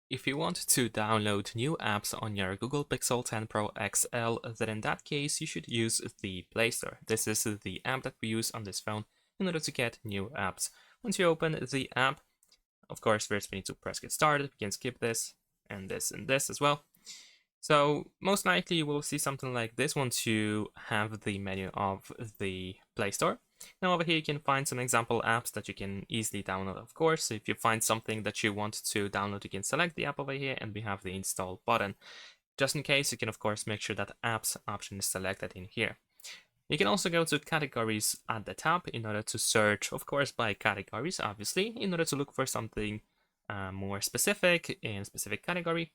If you want to download new apps on your Google Pixel 10 Pro XL, then in that case you should use the Play Store. This is the app that we use on this phone in order to get new apps. Once you open the app, of course, first we need to press get started. We can skip this and this as well. So most likely you will see something like this once you have the menu of the Play Store. Now over here you can find some example apps that you can easily download, of course. So if you find something that you want to download, you can select the app over here and we have the install button. Just in case, you can of course make sure that apps option is selected in here. You can also go to categories at the top in order to search, of course, by categories, obviously, in order to look for something more specific in a specific category.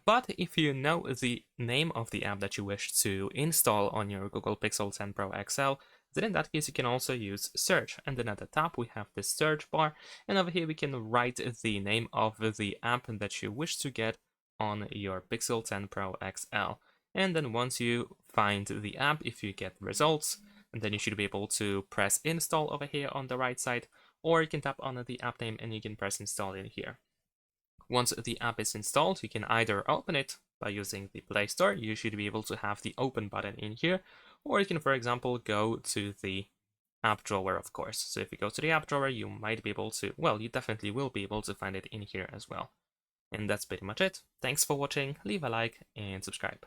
But if you know the name of the app that you wish to install on your Google Pixel 10 Pro XL, then in that case you can also use search. And then at the top we have this search bar, and over here we can write the name of the app that you wish to get on your Pixel 10 Pro XL. And then once you find the app, if you get results, and then you should be able to press install over here on the right side, or you can tap on the app name and you can press install in here. Once the app is installed, you can either open it by using the Play Store. You should be able to have the open button in here, or you can, for example, go to the app drawer, of course. So if you go to the app drawer, you might be able to, well, you definitely will be able to find it in here as well. And that's pretty much it. Thanks for watching, leave a like and subscribe.